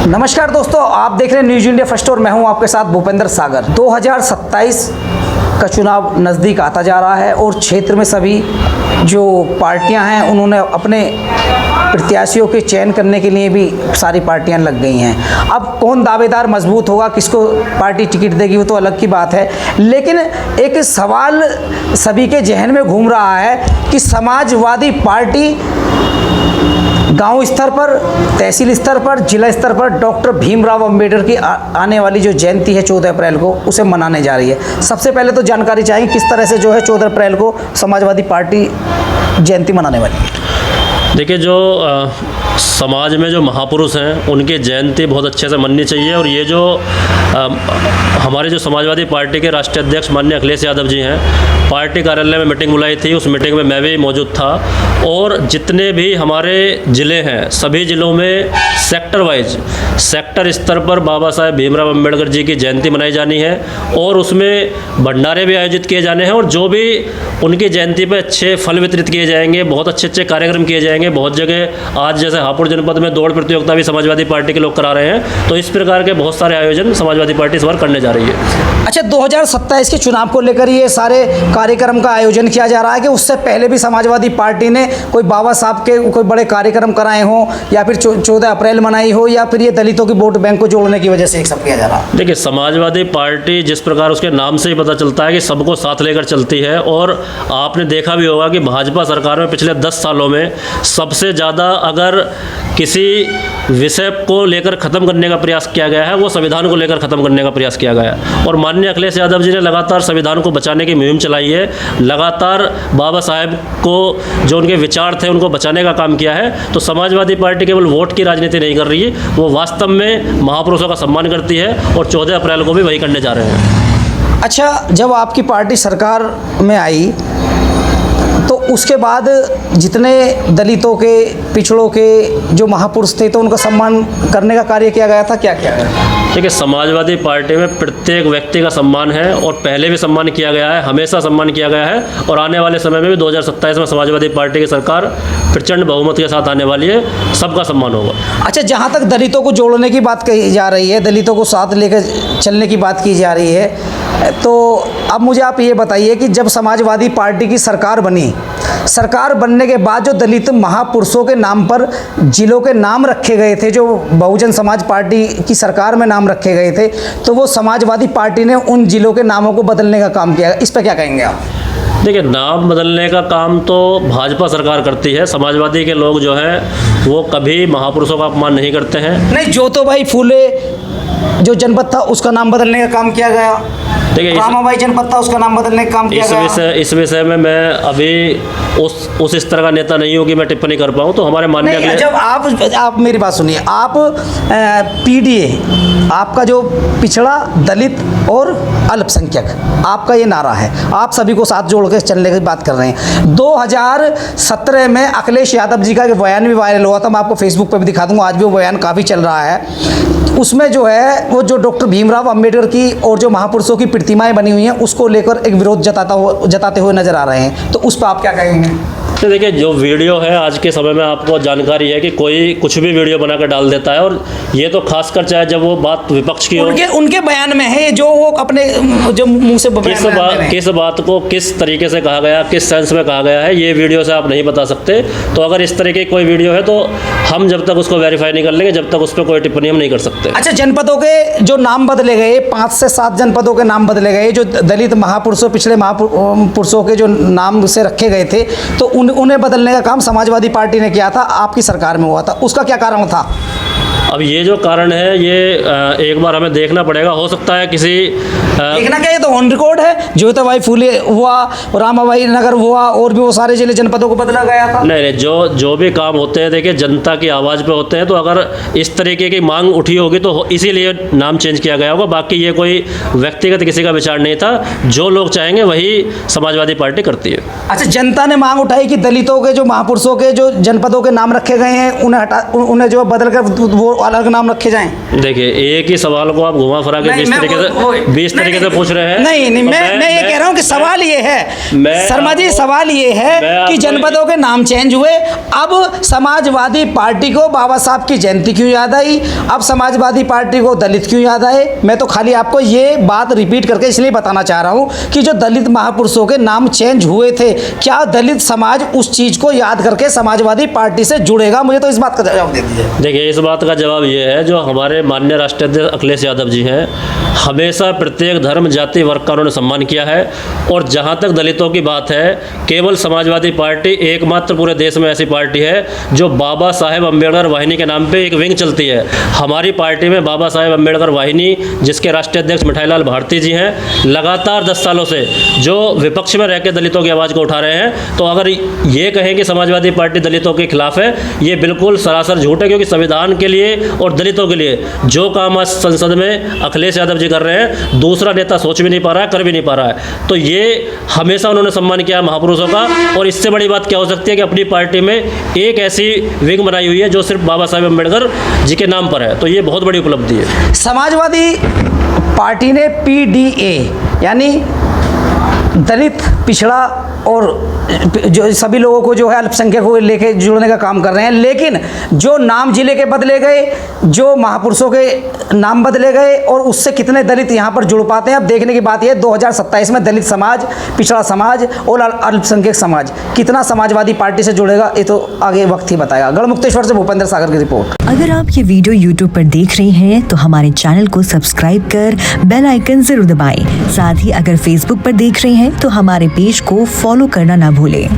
नमस्कार दोस्तों, आप देख रहे हैं न्यूज इंडिया फर्स्ट और मैं हूं आपके साथ भूपेंद्र सागर। 2027 का चुनाव नज़दीक आता जा रहा है और क्षेत्र में सभी जो पार्टियां हैं उन्होंने अपने प्रत्याशियों के चयन करने के लिए भी सारी पार्टियां लग गई हैं। अब कौन दावेदार मजबूत होगा, किसको पार्टी टिकट देगी, वो तो अलग की बात है। लेकिन एक सवाल सभी के जहन में घूम रहा है कि समाजवादी पार्टी गांव स्तर पर, तहसील स्तर पर, जिला स्तर पर डॉक्टर भीमराव अंबेडकर की आने वाली जो जयंती है 14 अप्रैल को, उसे मनाने जा रही है। सबसे पहले तो जानकारी चाहिए किस तरह से जो है 14 अप्रैल को समाजवादी पार्टी जयंती मनाने वाली है। देखिए, जो समाज में जो महापुरुष हैं उनकी जयंती बहुत अच्छे से मननी चाहिए। और ये जो हमारे जो समाजवादी पार्टी के राष्ट्रीय अध्यक्ष माननीय अखिलेश यादव जी हैं, पार्टी कार्यालय में मीटिंग बुलाई थी, उस मीटिंग में मैं भी मौजूद था। और जितने भी हमारे ज़िले हैं सभी ज़िलों में सेक्टर वाइज, सेक्टर स्तर पर बाबा साहेब भीमराव अंबेडकर जी की जयंती मनाई जानी है और उसमें भंडारे भी आयोजित किए जाने हैं। और जो भी उनकी जयंती पर अच्छे फल वितरित किए जाएंगे, बहुत अच्छे अच्छे कार्यक्रम किए जाएंगे। बहुत जगह आज जैसे हापुड़ जनपद में दौड़ प्रतियोगिता भी समाजवादी पार्टी के लोग करा रहे हैं। तो इस प्रकार के बहुत सारे आयोजन समाजवादी पार्टी इस बार करने जा रही है। अच्छा, 2027 के चुनाव को लेकर ये सारे कार्यक्रम का आयोजन किया जा रहा है कि उससे पहले भी समाजवादी पार्टी ने कोई बाबा साहब के कोई बड़े कार्यक्रम कराए हों, या फिर 14 अप्रैल मनाई हो, या फिर ये दलितों की वोट बैंक को जोड़ने की वजह से एक सब किया जा रहा है? देखिए, समाजवादी पार्टी जिस प्रकार उसके नाम से ही पता चलता है कि सबको साथ लेकर चलती है। और आपने देखा भी होगा कि भाजपा सरकार में पिछले 10 सालों में सबसे ज़्यादा अगर किसी विषय को लेकर ख़त्म करने का प्रयास किया गया है, वो संविधान को लेकर ख़त्म करने का प्रयास किया गया है। और माननीय अखिलेश यादव जी ने लगातार संविधान को बचाने की मुहिम चलाई है, लगातार बाबा साहेब को जो उनके विचार थे उनको बचाने का काम किया है। तो समाजवादी पार्टी केवल वोट की राजनीति नहीं कर रही है, वो वास्तव में महापुरुषों का सम्मान करती है और 14 अप्रैल को भी वही करने जा रहे हैं। अच्छा, जब आपकी पार्टी सरकार में आई तो उसके बाद जितने दलितों के, पिछड़ों के जो महापुरुष थे तो उनका सम्मान करने का कार्य किया गया था, क्या किया गया? देखिए, समाजवादी पार्टी में प्रत्येक व्यक्ति का सम्मान है और पहले भी सम्मान किया गया है, हमेशा सम्मान किया गया है। और आने वाले समय में भी 2027 में समाजवादी पार्टी की सरकार प्रचंड बहुमत के साथ आने वाली है, सबका सम्मान होगा। अच्छा, जहाँ तक दलितों को जोड़ने की बात कही जा रही है, दलितों को साथ लेकर चलने की बात की जा रही है, तो अब मुझे आप ये बताइए कि जब समाजवादी पार्टी की सरकार बनी, सरकार बनने के बाद जो दलित महापुरुषों के नाम पर जिलों के नाम रखे गए थे, जो बहुजन समाज पार्टी की सरकार में नाम रखे गए थे, तो वो समाजवादी पार्टी ने उन जिलों के नामों को बदलने का काम किया। इस पर क्या कहेंगे आप? देखिए, नाम बदलने का काम तो भाजपा सरकार करती है। समाजवादी के लोग जो हैं वो कभी महापुरुषों का अपमान नहीं करते हैं। नहीं, ज्योतिबाई फूले जो जनपद था उसका नाम बदलने का काम किया गया, रामाबाई जनपद था उसका नाम बदलने का काम किया गया। इस विषय में मैं अभी उस स्तर का नेता नहीं हूँ कि मैं टिप्पणी कर पाऊँ। तो हमारे माननीय, जब आप मेरी बात सुनिए, आप पीडीए, आपका जो पिछड़ा, दलित और अल्पसंख्यक, आपका ये नारा है, आप सभी को साथ जोड़ के चलने की बात कर रहे हैं। 2017 में अखिलेश यादव जी का एक बयान भी वायरल हुआ था, मैं आपको फेसबुक पर भी दिखा दूंगा, आज भी वो बयान काफ़ी चल रहा है। उसमें जो है वो जो डॉक्टर भीमराव अंबेडकर की और जो महापुरुषों की प्रतिमाएं बनी हुई हैं उसको लेकर एक विरोध जताते हुए नजर आ रहे हैं, तो उस पर आप क्या कहेंगे? तो देखिए, जो वीडियो है आज के समय में आपको जानकारी है कि कोई कुछ भी वीडियो बनाकर डाल देता है। और ये तो खासकर चाहे जब वो बात विपक्ष की हो, उनके बयान में है जो वो अपने जो मुंह से किस बात को किस तरीके से कहा गया, किस सेंस में कहा गया है, ये वीडियो से आप नहीं बता सकते। तो अगर इस तरह की कोई वीडियो है तो हम जब तक उसको वेरीफाई नहीं कर लेंगे, जब तक उस पर कोई टिप्पणी हम नहीं कर सकते। अच्छा, जनपदों के जो नाम बदले गए, 5 से 7 जनपदों के नाम बदले गए, जो दलित महापुरुषों, पिछले महापुरुषों के जो नाम से रखे गए थे, तो उन्हें बदलने का काम समाजवादी पार्टी ने किया था, आपकी सरकार में हुआ था, उसका क्या कारण था? अब ये जो कारण है ये एक बार हमें देखना पड़ेगा। हो सकता है किसी देखना क्या, ये तो ऑन रिकॉर्ड है, ज्योतिबाई फूले हुआ, रामाबाई नगर हुआ, और भी वो सारे जिले जनपदों को बदला गया था। नहीं, जो भी काम होते हैं, देखिए, जनता की आवाज़ पे होते हैं। तो अगर इस तरीके की मांग उठी होगी तो इसीलिए नाम चेंज किया गया होगा। बाकी ये कोई व्यक्तिगत किसी का विचार नहीं था, जो लोग चाहेंगे वही समाजवादी पार्टी करती है। अच्छा, जनता ने मांग उठाई कि दलितों के जो महापुरुषों के जो जनपदों के नाम रखे गए हैं उन्हें जो बदल कर वो अलग नाम रखे जाएं? देखिए, एक ही सवाल को आप घुमा फिरा के नहीं, 20 मैं तरीके से पूछ रहे हैं। नहीं, मैं ये कह रहा हूँ कि सवाल ये है, शर्मा जी, सवाल ये है कि जनपदों के नाम चेंज हुए, अब समाजवादी पार्टी को बाबा साहब की जयंती क्यों याद आई, अब समाजवादी पार्टी को दलित क्यों याद आए? मैं तो खाली आपको ये बात रिपीट करके इसलिए बताना चाह रहा हूँ कि जो दलित महापुरुषों के नाम चेंज हुए थे, क्या दलित समाज उस चीज़ को याद करके समाजवादी पार्टी से जुड़ेगा? मुझे तो इस बात का जवाब दे दीजिए। देखिए, इस बात का जवाब ये है, जो हमारे माननीय राष्ट्रीय अध्यक्ष अखिलेश यादव जी हैं, हमेशा प्रत्येक धर्म, जाति, वर्ग का उन्होंने सम्मान किया है। और जहाँ तक दलितों की बात है, केवल समाजवादी पार्टी एकमात्र पूरे देश में ऐसी पार्टी है जो बाबा साहेब अम्बेडकर वाहिनी के नाम पे एक विंग चलती है। हमारी पार्टी में बाबा साहेब अम्बेडकर वाहिनी, जिसके राष्ट्रीय अध्यक्ष मिठाईलाल भारती जी हैं, लगातार 10 सालों से जो विपक्ष में रह के दलितों की आवाज़ को उठा रहे हैं। तो अगर ये कहें कि समाजवादी पार्टी दलितों के खिलाफ है, ये बिल्कुल सरासर झूठ है, क्योंकि संविधान के लिए और दलितों के लिए जो काम आज संसद में अखिलेश यादव जी कर रहे हैं, दूसरा नेता सोच भी नहीं पा रहा है, कर भी नहीं पा रहा है। तो ये हमेशा उन्होंने सम्मान किया महापुरुषों का, और इससे बड़ी बात क्या हो सकती है कि अपनी पार्टी में एक ऐसी विंग बनाई हुई है जो सिर्फ बाबा साहेब अम्बेडकर जी के नाम पर है। तो ये बहुत बड़ी उपलब्धि है। समाजवादी पार्टी ने PDA यानी दलित, पिछड़ा और जो सभी लोगों को जो है अल्पसंख्यकों को लेके जुड़ने का काम कर रहे हैं, लेकिन जो नाम जिले के बदले गए, जो महापुरुषों के नाम बदले गए, और उससे कितने दलित यहाँ पर जुड़ पाते हैं, अब देखने की बात यह है 2027 में दलित समाज, पिछड़ा समाज और अल्पसंख्यक समाज कितना समाजवादी पार्टी से जुड़ेगा, ये तो आगे वक्त ही बताएगा। गढ़मुक्तेश्वर से भूपेंद्र सागर की रिपोर्ट। अगर आप ये वीडियो YouTube पर देख रहे हैं तो हमारे चैनल को सब्सक्राइब कर बेल आइकन जरूर दबाएं। साथ ही अगर Facebook पर देख रहे हैं तो हमारे पेज को फॉलो करना ना भूलें।